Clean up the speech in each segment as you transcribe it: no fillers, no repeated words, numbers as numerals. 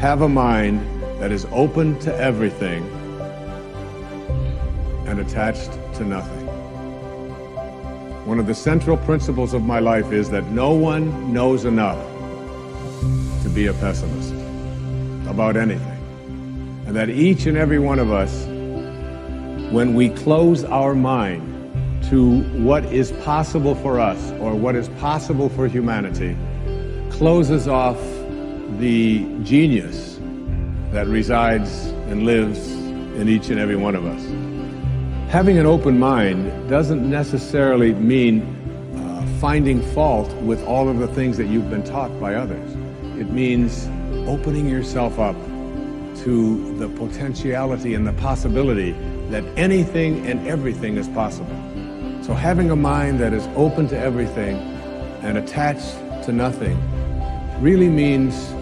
have a mind that is open to everything and attached to nothing. One of the central principles of my life is that no one knows enough to be a pessimist about anything. And that each and every one of us, when we close our mind to what is possible for us or what is possible for humanity, closes off the genius that resides and lives in each and every one of us. Having an open mind doesn't necessarily mean finding fault with all of the things that you've been taught by others. It means opening yourself up to the potentiality and the possibility that anything and everything is possible. So having a mind that is open to everything and attached to nothing really means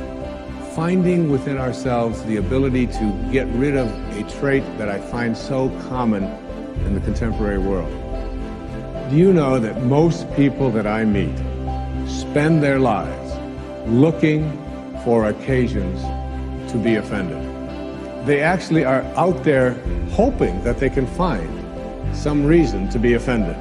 finding within ourselves the ability to get rid of a trait that I find so common in the contemporary world. Do you know that most people that I meet spend their lives looking for occasions to be offended? They actually are out there hoping that they can find some reason to be offended.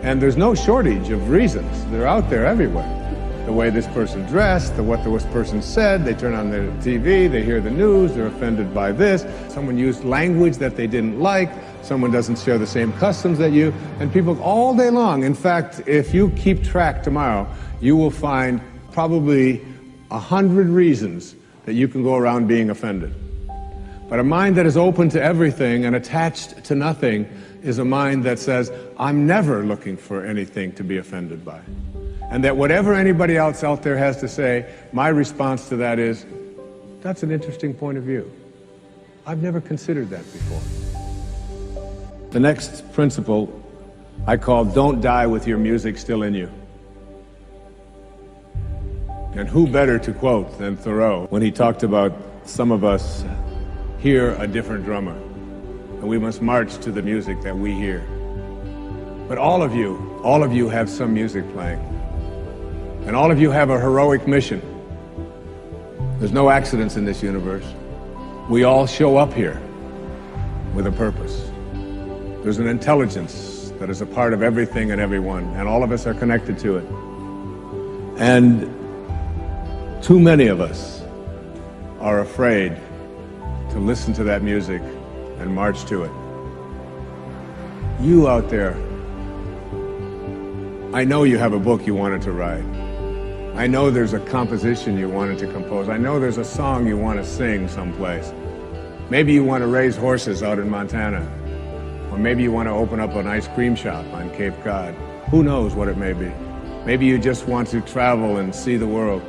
And there's no shortage of reasons. They're out there everywhere. The way this person dressed, what this person said, they turn on their TV, they hear the news, they're offended by this. Someone used language that they didn't like, someone doesn't share the same customs that you, and people all day long. In fact, if you keep track tomorrow, you will find probably 100 reasons that you can go around being offended. But a mind that is open to everything and attached to nothing is a mind that says, I'm never looking for anything to be offended by. And that whatever anybody else out there has to say, my response to that is, that's an interesting point of view. I've never considered that before. The next principle I call, don't die with your music still in you. And who better to quote than Thoreau when he talked about some of us hear a different drummer, and we must march to the music that we hear. But all of you have some music playing. And all of you have a heroic mission. There's no accidents in this universe. We all show up here with a purpose. There's an intelligence that is a part of everything and everyone, and all of us are connected to it. And too many of us are afraid to listen to that music and march to it. You out there, I know you have a book you wanted to write. I know there's a composition you wanted to compose. I know there's a song you want to sing someplace. Maybe you want to raise horses out in Montana. Or maybe you want to open up an ice cream shop on Cape Cod. Who knows what it may be. Maybe you just want to travel and see the world.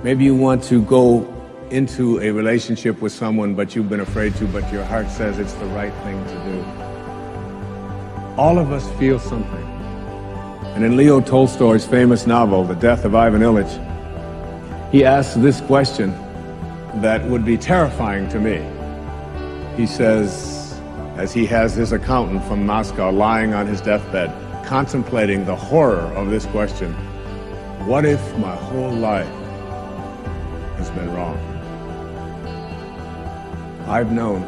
Maybe you want to go into a relationship with someone but you've been afraid to, but your heart says it's the right thing to do. All of us feel something. And in Leo Tolstoy's famous novel, The Death of Ivan Ilyich, he asks this question that would be terrifying to me. He says, as he has his accountant from Moscow lying on his deathbed, contemplating the horror of this question, what if my whole life has been wrong? I've known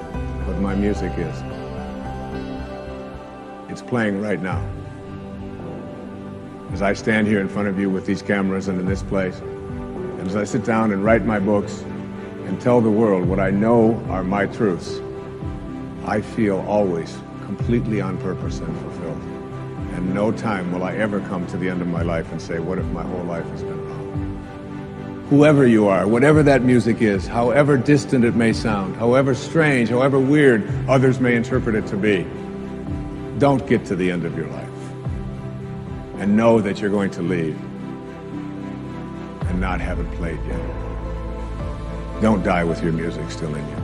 what my music is. It's playing right now. As I stand here in front of you with these cameras and in this place, and as I sit down and write my books and tell the world what I know are my truths, I feel always completely on purpose and fulfilled. And no time will I ever come to the end of my life and say, what if my whole life has been wrong? Whoever you are, whatever that music is, however distant it may sound, however strange, however weird others may interpret it to be, don't get to the end of your life and know that you're going to leave and not have it played yet. Don't die with your music still in you.